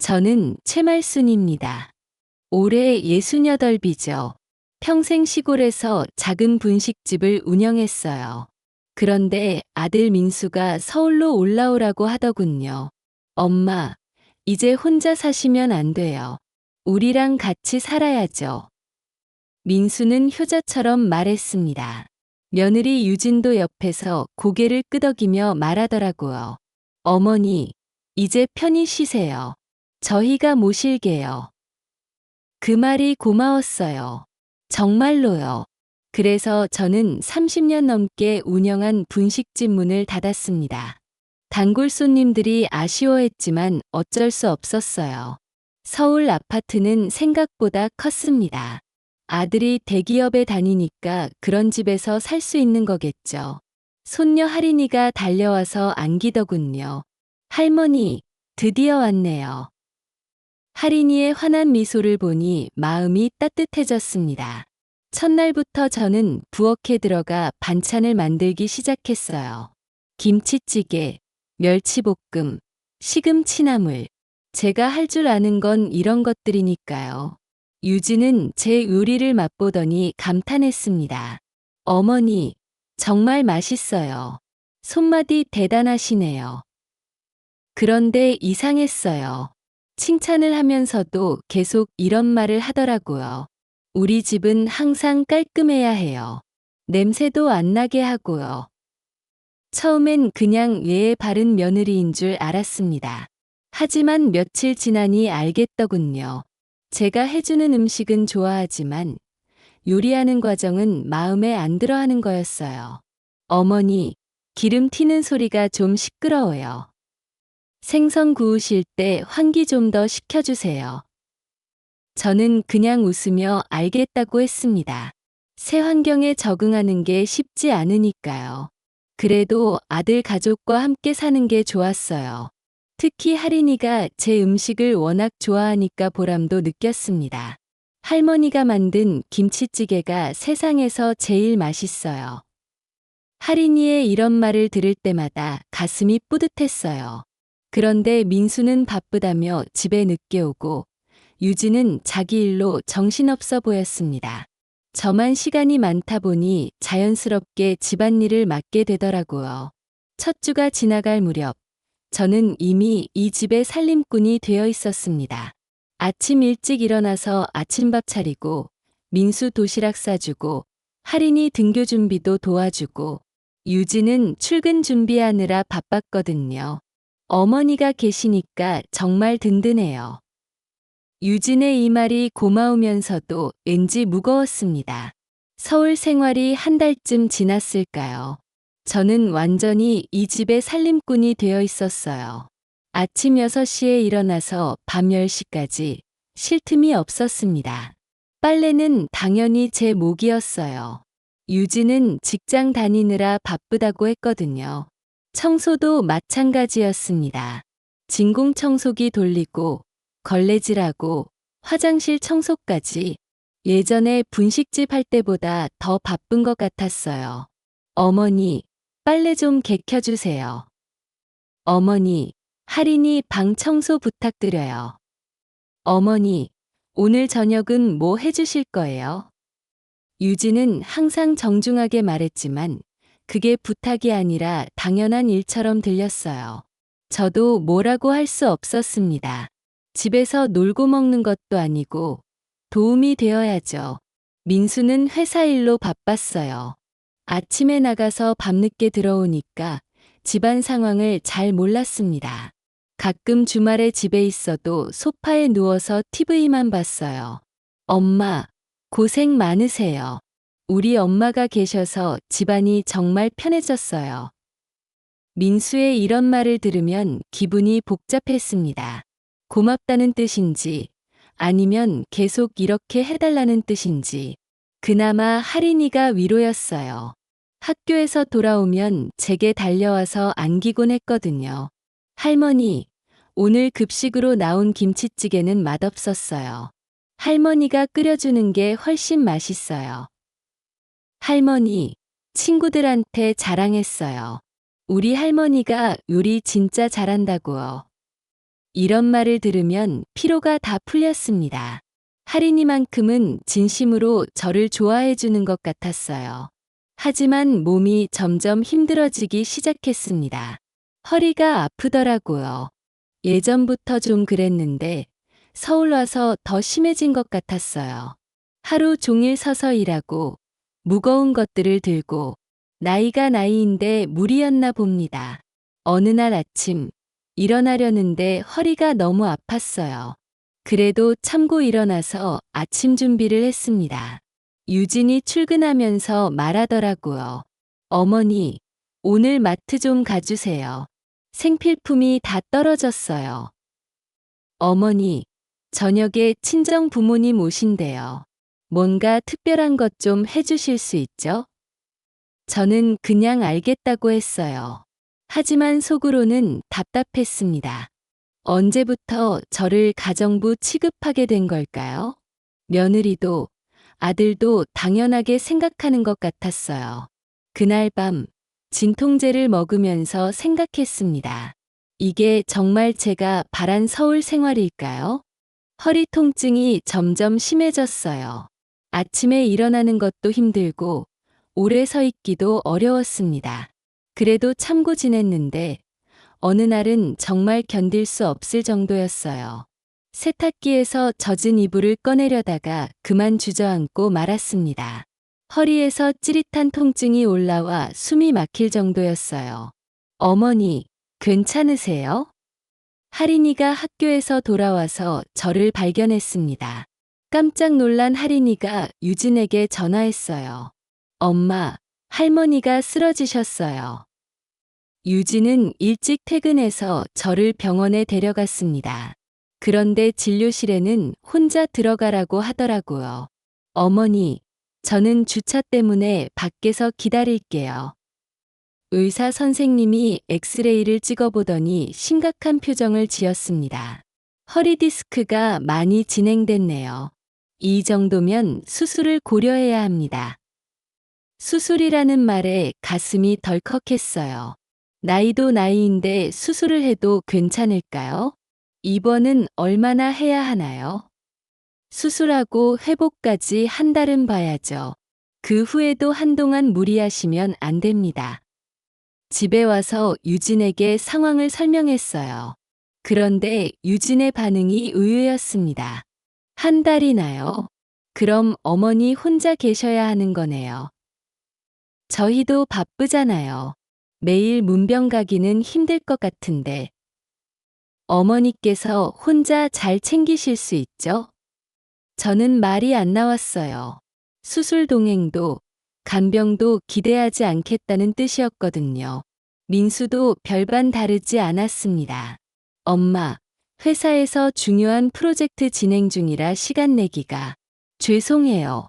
저는 최말순입니다. 올해 68이죠. 평생 시골에서 작은 분식집을 운영했어요. 그런데 아들 민수가 서울로 올라오라고 하더군요. 엄마, 이제 혼자 사시면 안 돼요. 우리랑 같이 살아야죠. 민수는 효자처럼 말했습니다. 며느리 유진도 옆에서 고개를 끄덕이며 말하더라고요. 어머니, 이제 편히 쉬세요. 저희가 모실게요. 그 말이 고마웠어요. 정말로요. 그래서 저는 30년 넘게 운영한 분식집 문을 닫았습니다. 단골 손님들이 아쉬워했지만 어쩔 수 없었어요. 서울 아파트는 생각보다 컸습니다. 아들이 대기업에 다니니까 그런 집에서 살 수 있는 거겠죠. 손녀 할인이가 달려와서 안기더군요. 할머니, 드디어 왔네요. 할인이의 환한 미소를 보니 마음이 따뜻해졌습니다. 첫날부터 저는 부엌에 들어가 반찬을 만들기 시작했어요. 김치찌개, 멸치볶음, 시금치나물. 제가 할 줄 아는 건 이런 것들이니까요. 유진은 제 요리를 맛보더니 감탄했습니다. 어머니, 정말 맛있어요. 손맛이 대단하시네요. 그런데 이상했어요. 칭찬을 하면서도 계속 이런 말을 하더라고요. 우리 집은 항상 깔끔해야 해요. 냄새도 안 나게 하고요. 처음엔 그냥 예의 바른 며느리인 줄 알았습니다. 하지만 며칠 지나니 알겠더군요. 제가 해주는 음식은 좋아하지만 요리하는 과정은 마음에 안 들어 하는 거였어요. 어머니, 기름 튀는 소리가 좀 시끄러워요. 생선 구우실 때 환기 좀 더 시켜주세요. 저는 그냥 웃으며 알겠다고 했습니다. 새 환경에 적응하는 게 쉽지 않으니까요. 그래도 아들 가족과 함께 사는 게 좋았어요. 특히 할인이가 제 음식을 워낙 좋아하니까 보람도 느꼈습니다. 할머니가 만든 김치찌개가 세상에서 제일 맛있어요. 할인이의 이런 말을 들을 때마다 가슴이 뿌듯했어요. 그런데 민수는 바쁘다며 집에 늦게 오고 유진은 자기 일로 정신없어 보였습니다. 저만 시간이 많다 보니 자연스럽게 집안일을 맡게 되더라고요. 첫 주가 지나갈 무렵 저는 이미 이 집의 살림꾼이 되어 있었습니다. 아침 일찍 일어나서 아침밥 차리고 민수 도시락 싸주고 할인이 등교 준비도 도와주고 유진은 출근 준비하느라 바빴거든요. 어머니가 계시니까 정말 든든해요. 유진의 이 말이 고마우면서도 왠지 무거웠습니다. 서울 생활이 한 달쯤 지났을까요? 저는 완전히 이 집의 살림꾼이 되어 있었어요. 아침 6시에 일어나서 밤 10시까지 쉴 틈이 없었습니다. 빨래는 당연히 제 몫이었어요. 유진은 직장 다니느라 바쁘다고 했거든요. 청소도 마찬가지였습니다. 진공청소기 돌리고 걸레질하고 화장실 청소까지 예전에 분식집 할 때보다 더 바쁜 것 같았어요. 어머니, 빨래 좀 개켜주세요. 어머니, 할인이 방 청소 부탁드려요. 어머니, 오늘 저녁은 뭐 해주실 거예요? 유진은 항상 정중하게 말했지만 그게 부탁이 아니라 당연한 일처럼 들렸어요. 저도 뭐라고 할 수 없었습니다. 집에서 놀고 먹는 것도 아니고 도움이 되어야죠. 민수는 회사 일로 바빴어요. 아침에 나가서 밤늦게 들어오니까 집안 상황을 잘 몰랐습니다. 가끔 주말에 집에 있어도 소파에 누워서 TV만 봤어요. 엄마, 고생 많으세요. 우리 엄마가 계셔서 집안이 정말 편해졌어요. 민수의 이런 말을 들으면 기분이 복잡했습니다. 고맙다는 뜻인지 아니면 계속 이렇게 해달라는 뜻인지. 그나마 할인이가 위로였어요. 학교에서 돌아오면 제게 달려와서 안기곤 했거든요. 할머니, 오늘 급식으로 나온 김치찌개는 맛없었어요. 할머니가 끓여주는 게 훨씬 맛있어요. 할머니, 친구들한테 자랑했어요. 우리 할머니가 요리 진짜 잘한다고요. 이런 말을 들으면 피로가 다 풀렸습니다. 할인이만큼은 진심으로 저를 좋아해 주는 것 같았어요. 하지만 몸이 점점 힘들어지기 시작했습니다. 허리가 아프더라고요. 예전부터 좀 그랬는데 서울 와서 더 심해진 것 같았어요. 하루 종일 서서 일하고 무거운 것들을 들고 나이가 나이인데 무리였나 봅니다. 어느 날 아침 일어나려는데 허리가 너무 아팠어요. 그래도 참고 일어나서 아침 준비를 했습니다. 유진이 출근하면서 말하더라고요. 어머니, 오늘 마트 좀 가주세요. 생필품이 다 떨어졌어요. 어머니, 저녁에 친정 부모님 오신대요. 뭔가 특별한 것 좀 해주실 수 있죠? 저는 그냥 알겠다고 했어요. 하지만 속으로는 답답했습니다. 언제부터 저를 가정부 취급하게 된 걸까요? 며느리도 아들도 당연하게 생각하는 것 같았어요. 그날 밤 진통제를 먹으면서 생각했습니다. 이게 정말 제가 바란 서울 생활일까요? 허리 통증이 점점 심해졌어요. 아침에 일어나는 것도 힘들고 오래 서 있기도 어려웠습니다. 그래도 참고 지냈는데 어느 날은 정말 견딜 수 없을 정도였어요. 세탁기에서 젖은 이불을 꺼내려다가 그만 주저앉고 말았습니다. 허리에서 찌릿한 통증이 올라와 숨이 막힐 정도였어요. 어머니, 괜찮으세요? 할인이가 학교에서 돌아와서 저를 발견했습니다. 깜짝 놀란 할인이가 유진에게 전화했어요. 엄마, 할머니가 쓰러지셨어요. 유진은 일찍 퇴근해서 저를 병원에 데려갔습니다. 그런데 진료실에는 혼자 들어가라고 하더라고요. 어머니, 저는 주차 때문에 밖에서 기다릴게요. 의사 선생님이 엑스레이를 찍어보더니 심각한 표정을 지었습니다. 허리 디스크가 많이 진행됐네요. 이 정도면 수술을 고려해야 합니다. 수술이라는 말에 가슴이 덜컥했어요. 나이도 나이인데 수술을 해도 괜찮을까요? 입원은 얼마나 해야 하나요? 수술하고 회복까지 한 달은 봐야죠. 그 후에도 한동안 무리하시면 안 됩니다. 집에 와서 유진에게 상황을 설명했어요. 그런데 유진의 반응이 의외였습니다. 한 달이나요? 그럼 어머니 혼자 계셔야 하는 거네요. 저희도 바쁘잖아요. 매일 문병 가기는 힘들 것 같은데. 어머니께서 혼자 잘 챙기실 수 있죠? 저는 말이 안 나왔어요. 수술 동행도 간병도 기대하지 않겠다는 뜻이었거든요. 민수도 별반 다르지 않았습니다. 엄마, 회사에서 중요한 프로젝트 진행 중이라 시간 내기가. 죄송해요.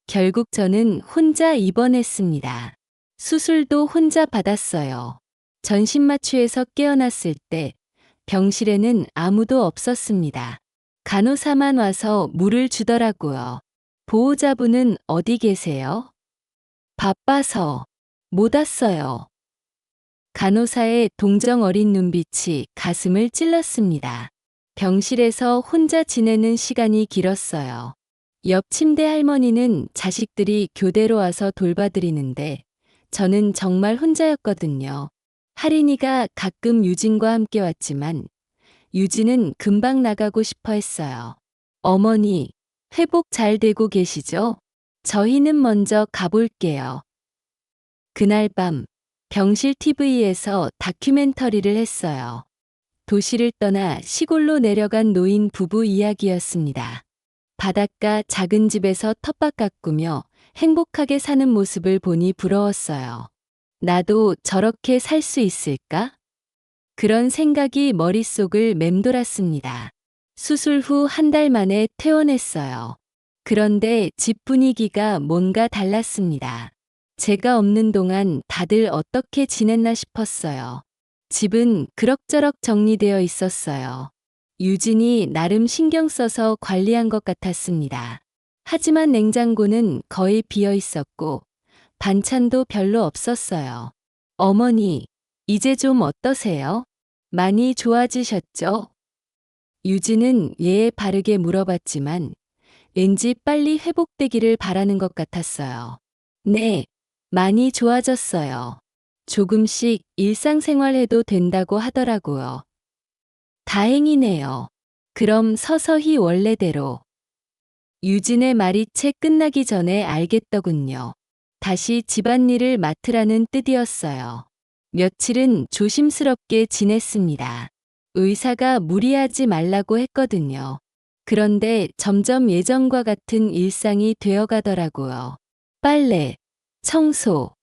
결국 저는 혼자 입원했습니다. 수술도 혼자 받았어요. 전신마취에서 깨어났을 때 병실에는 아무도 없었습니다. 간호사만 와서 물을 주더라고요. 보호자분은 어디 계세요? 바빠서 못 왔어요. 간호사의 동정 어린 눈빛이 가슴을 찔렀습니다. 병실에서 혼자 지내는 시간이 길었어요. 옆 침대 할머니는 자식들이 교대로 와서 돌봐드리는데 저는 정말 혼자였거든요. 할인이가 가끔 유진과 함께 왔지만 유진은 금방 나가고 싶어 했어요. 어머니, 회복 잘 되고 계시죠? 저희는 먼저 가볼게요. 그날 밤 병실 TV에서 다큐멘터리를 했어요. 도시를 떠나 시골로 내려간 노인 부부 이야기였습니다. 바닷가 작은 집에서 텃밭 가꾸며 행복하게 사는 모습을 보니 부러웠어요. 나도 저렇게 살 수 있을까? 그런 생각이 머릿속을 맴돌았습니다. 수술 후 한 달 만에 퇴원했어요. 그런데 집 분위기가 뭔가 달랐습니다. 제가 없는 동안 다들 어떻게 지냈나 싶었어요. 집은 그럭저럭 정리되어 있었어요. 유진이 나름 신경 써서 관리한 것 같았습니다. 하지만 냉장고는 거의 비어 있었고 반찬도 별로 없었어요. 어머니, 이제 좀 어떠세요? 많이 좋아지셨죠? 유진은 예에 바르게 물어봤지만 왠지 빨리 회복되기를 바라는 것 같았어요. 네, 많이 좋아졌어요. 조금씩 일상생활해도 된다고 하더라고요. 다행이네요. 그럼 서서히 원래대로. 유진의 말이 채 끝나기 전에 알겠더군요. 다시 집안일을 맡으라는 뜻이었어요. 며칠은 조심스럽게 지냈습니다. 의사가 무리하지 말라고 했거든요. 그런데 점점 예전과 같은 일상이 되어가더라고요. 빨래, 청소,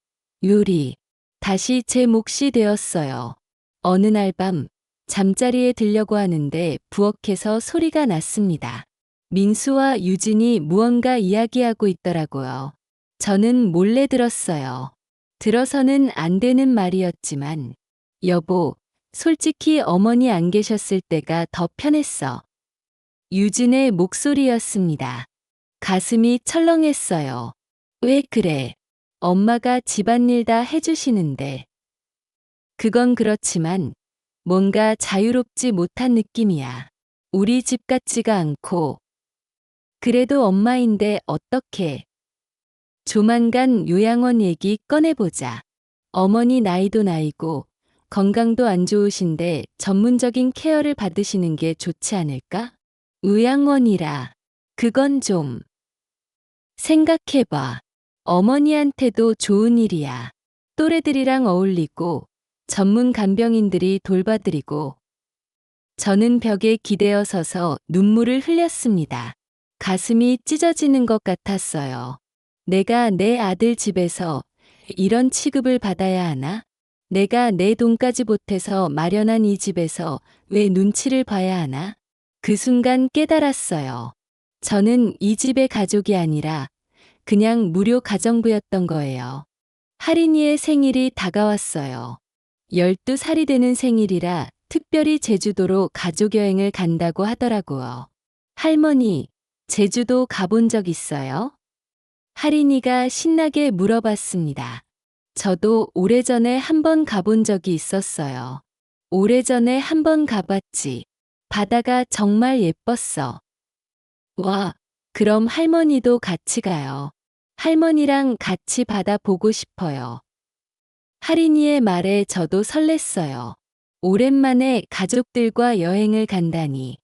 요리, 다시 제 몫이 되었어요. 어느 날 밤, 잠자리에 들려고 하는데 부엌에서 소리가 났습니다. 민수와 유진이 무언가 이야기하고 있더라고요. 저는 몰래 들었어요. 들어서는 안 되는 말이었지만, 여보, 솔직히 어머니 안 계셨을 때가 더 편했어. 유진의 목소리였습니다. 가슴이 철렁했어요. 왜 그래? 엄마가 집안일 다 해주시는데. 그건 그렇지만 뭔가 자유롭지 못한 느낌이야. 우리 집 같지가 않고. 그래도 엄마인데 어떡해. 조만간 요양원 얘기 꺼내보자. 어머니 나이도 나이고 건강도 안 좋으신데 전문적인 케어를 받으시는 게 좋지 않을까? 요양원이라. 그건 좀. 생각해봐. 어머니한테도 좋은 일이야. 또래들이랑 어울리고 전문 간병인들이 돌봐드리고. 저는 벽에 기대어 서서 눈물을 흘렸습니다. 가슴이 찢어지는 것 같았어요. 내가 내 아들 집에서 이런 취급을 받아야 하나? 내가 내 돈까지 보태서 마련한 이 집에서 왜 눈치를 봐야 하나? 그 순간 깨달았어요. 저는 이 집의 가족이 아니라 그냥 무료 가정부였던 거예요. 할인이의 생일이 다가왔어요. 12살이 되는 생일이라 특별히 제주도로 가족여행을 간다고 하더라고요. 할머니, 제주도 가본 적 있어요? 할인이가 신나게 물어봤습니다. 저도 오래전에 한 번 가본 적이 있었어요. 오래전에 한 번 가봤지. 바다가 정말 예뻤어. 와, 그럼 할머니도 같이 가요. 할머니랑 같이 바다 보고 싶어요. 할인이의 말에 저도 설렜어요. 오랜만에 가족들과 여행을 간다니.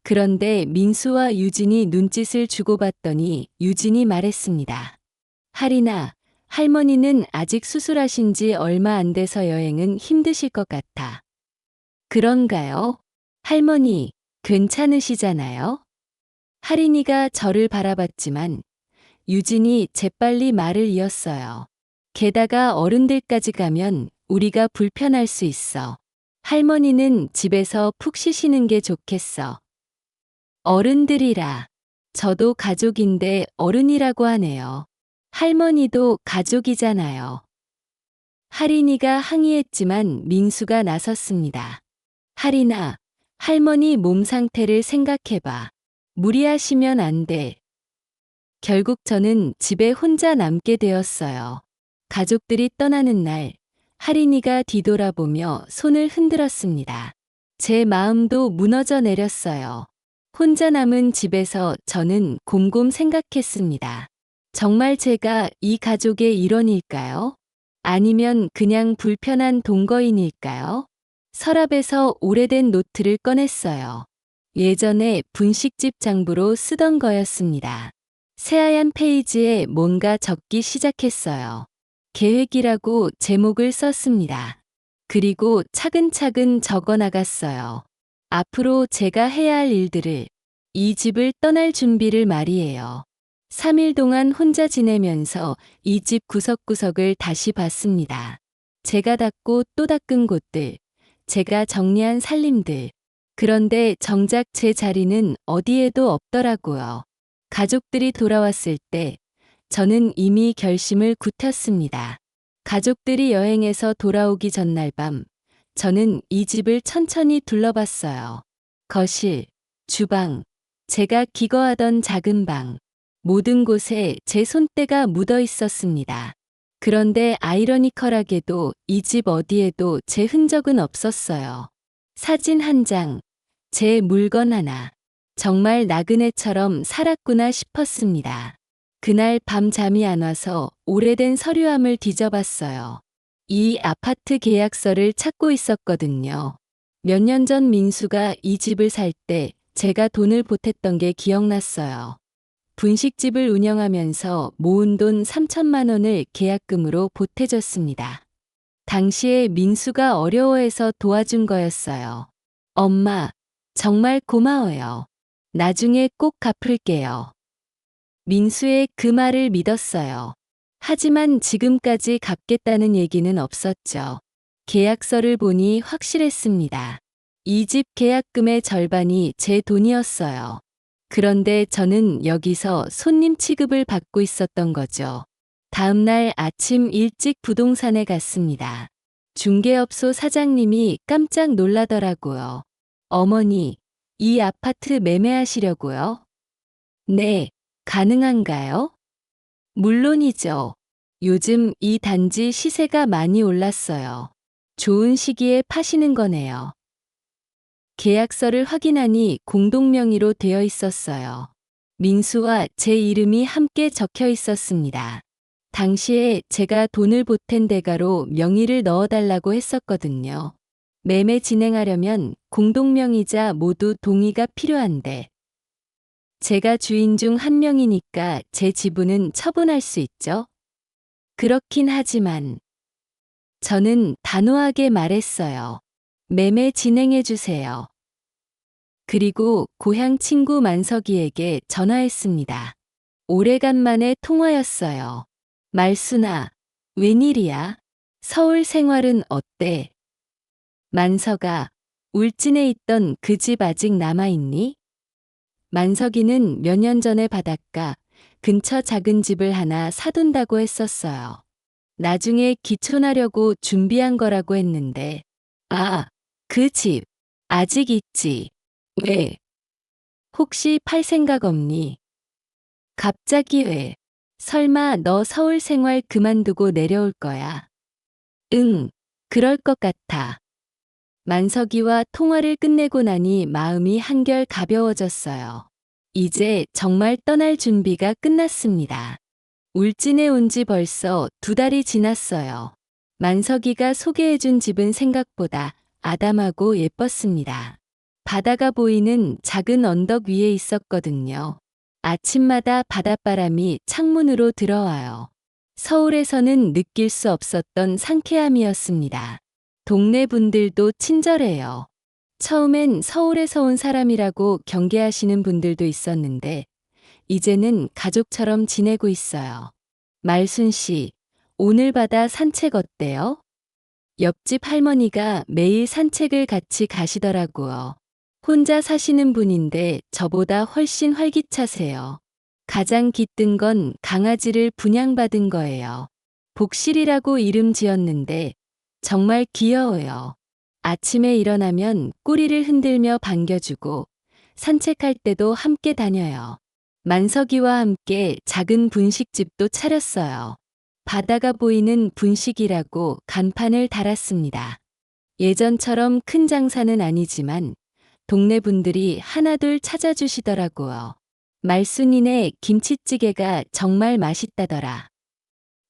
그런데 민수와 유진이 눈짓을 주고받더니 유진이 말했습니다. 할인아, 할머니는 아직 수술하신 지 얼마 안 돼서 여행은 힘드실 것 같아. 그런가요? 할머니, 괜찮으시잖아요? 할인이가 저를 바라봤지만 유진이 재빨리 말을 이었어요. 게다가 어른들까지 가면 우리가 불편할 수 있어. 할머니는 집에서 푹 쉬시는 게 좋겠어. 어른들이라. 저도 가족인데 어른이라고 하네요. 할머니도 가족이잖아요. 할인이가 항의했지만 민수가 나섰습니다. 할인아, 할머니 몸 상태를 생각해봐. 무리하시면 안 돼. 결국 저는 집에 혼자 남게 되었어요. 가족들이 떠나는 날, 할인이가 뒤돌아보며 손을 흔들었습니다. 제 마음도 무너져 내렸어요. 혼자 남은 집에서 저는 곰곰 생각했습니다. 정말 제가 이 가족의 일원일까요? 아니면 그냥 불편한 동거인일까요? 서랍에서 오래된 노트를 꺼냈어요. 예전에 분식집 장부로 쓰던 거였습니다. 새하얀 페이지에 뭔가 적기 시작했어요. 계획이라고 제목을 썼습니다. 그리고 차근차근 적어 나갔어요. 앞으로 제가 해야 할 일들을, 이 집을 떠날 준비를 말이에요. 3일 동안 혼자 지내면서 이 집 구석구석을 다시 봤습니다. 제가 닦고 또 닦은 곳들, 제가 정리한 살림들. 그런데 정작 제 자리는 어디에도 없더라고요. 가족들이 돌아왔을 때 저는 이미 결심을 굳혔습니다. 가족들이 여행에서 돌아오기 전날 밤, 저는 이 집을 천천히 둘러봤어요. 거실, 주방, 제가 기거하던 작은 방, 모든 곳에 제 손때가 묻어 있었습니다. 그런데 아이러니컬하게도 이 집 어디에도 제 흔적은 없었어요. 사진 한 장, 제 물건 하나. 정말 나그네처럼 살았구나 싶었습니다. 그날 밤 잠이 안 와서 오래된 서류함을 뒤져봤어요. 이 아파트 계약서를 찾고 있었거든요. 몇 년 전 민수가 이 집을 살 때 제가 돈을 보탰던 게 기억났어요. 분식집을 운영하면서 모은 돈 3천만 원을 계약금으로 보태줬습니다. 당시에 민수가 어려워해서 도와준 거였어요. 엄마, 정말 고마워요. 나중에 꼭 갚을게요. 민수의 그 말을 믿었어요. 하지만 지금까지 갚겠다는 얘기는 없었죠. 계약서를 보니 확실했습니다. 이 집 계약금의 절반이 제 돈이었어요. 그런데 저는 여기서 손님 취급을 받고 있었던 거죠. 다음 날 아침 일찍 부동산에 갔습니다. 중개업소 사장님이 깜짝 놀라더라고요. 어머니, 이 아파트 매매하시려고요? 네, 가능한가요? 물론이죠. 요즘 이 단지 시세가 많이 올랐어요. 좋은 시기에 파시는 거네요. 계약서를 확인하니 공동명의로 되어 있었어요. 민수와 제 이름이 함께 적혀 있었습니다. 당시에 제가 돈을 보탠 대가로 명의를 넣어달라고 했었거든요. 매매 진행하려면 공동명의자 모두 동의가 필요한데 제가 주인 중 한 명이니까 제 지분은 처분할 수 있죠? 그렇긴 하지만 저는 단호하게 말했어요. 매매 진행해 주세요. 그리고 고향 친구 만석이에게 전화했습니다. 오래간만에 통화였어요. 말순아, 웬일이야? 서울 생활은 어때? 만석아, 울진에 있던 그 집 아직 남아있니? 만석이는 몇 년 전에 바닷가 근처 작은 집을 하나 사둔다고 했었어요. 나중에 기촌하려고 준비한 거라고 했는데, 아, 그 집, 아직 있지. 왜? 혹시 팔 생각 없니? 갑자기 왜? 설마 너 서울 생활 그만두고 내려올 거야? 응, 그럴 것 같아. 만석이와 통화를 끝내고 나니 마음이 한결 가벼워졌어요. 이제 정말 떠날 준비가 끝났습니다. 울진에 온 지 벌써 2달이 지났어요. 만석이가 소개해준 집은 생각보다 아담하고 예뻤습니다. 바다가 보이는 작은 언덕 위에 있었거든요. 아침마다 바닷바람이 창문으로 들어와요. 서울에서는 느낄 수 없었던 상쾌함이었습니다. 동네 분들도 친절해요. 처음엔 서울에서 온 사람이라고 경계하시는 분들도 있었는데, 이제는 가족처럼 지내고 있어요. 말순 씨, 오늘 바다 산책 어때요? 옆집 할머니가 매일 산책을 같이 가시더라고요. 혼자 사시는 분인데 저보다 훨씬 활기차세요. 가장 깃든 건 강아지를 분양받은 거예요. 복실이라고 이름 지었는데 정말 귀여워요. 아침에 일어나면 꼬리를 흔들며 반겨주고 산책할 때도 함께 다녀요. 만석이와 함께 작은 분식집도 차렸어요. 바다가 보이는 분식이라고 간판을 달았습니다. 예전처럼 큰 장사는 아니지만 동네 분들이 하나둘 찾아주시더라고요. 말순이네 김치찌개가 정말 맛있다더라.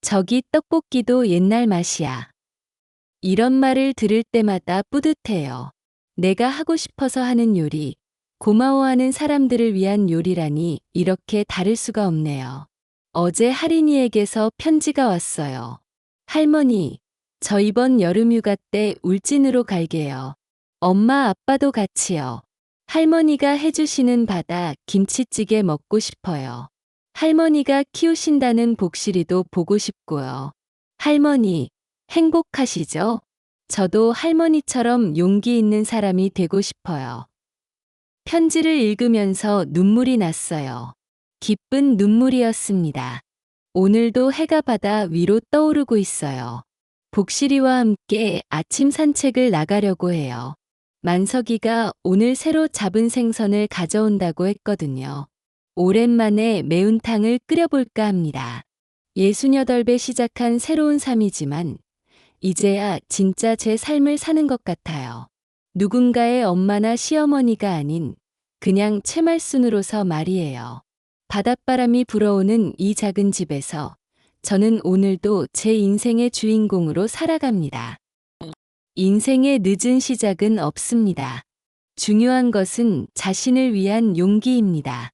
저기 떡볶이도 옛날 맛이야. 이런 말을 들을 때마다 뿌듯해요. 내가 하고 싶어서 하는 요리, 고마워하는 사람들을 위한 요리라니 이렇게 다를 수가 없네요. 어제 할인이에게서 편지가 왔어요. 할머니, 저 이번 여름휴가 때 울진으로 갈게요. 엄마 아빠도 같이요. 할머니가 해주시는 바다 김치찌개 먹고 싶어요. 할머니가 키우신다는 복실이도 보고 싶고요. 할머니, 행복하시죠? 저도 할머니처럼 용기 있는 사람이 되고 싶어요. 편지를 읽으면서 눈물이 났어요. 기쁜 눈물이었습니다. 오늘도 해가 바다 위로 떠오르고 있어요. 복실이와 함께 아침 산책을 나가려고 해요. 만석이가 오늘 새로 잡은 생선을 가져온다고 했거든요. 오랜만에 매운탕을 끓여볼까 합니다. 68배 시작한 새로운 삶이지만 이제야 진짜 제 삶을 사는 것 같아요. 누군가의 엄마나 시어머니가 아닌 그냥 채말순으로서 말이에요. 바닷바람이 불어오는 이 작은 집에서 저는 오늘도 제 인생의 주인공으로 살아갑니다. 인생의 늦은 시작은 없습니다. 중요한 것은 자신을 위한 용기입니다.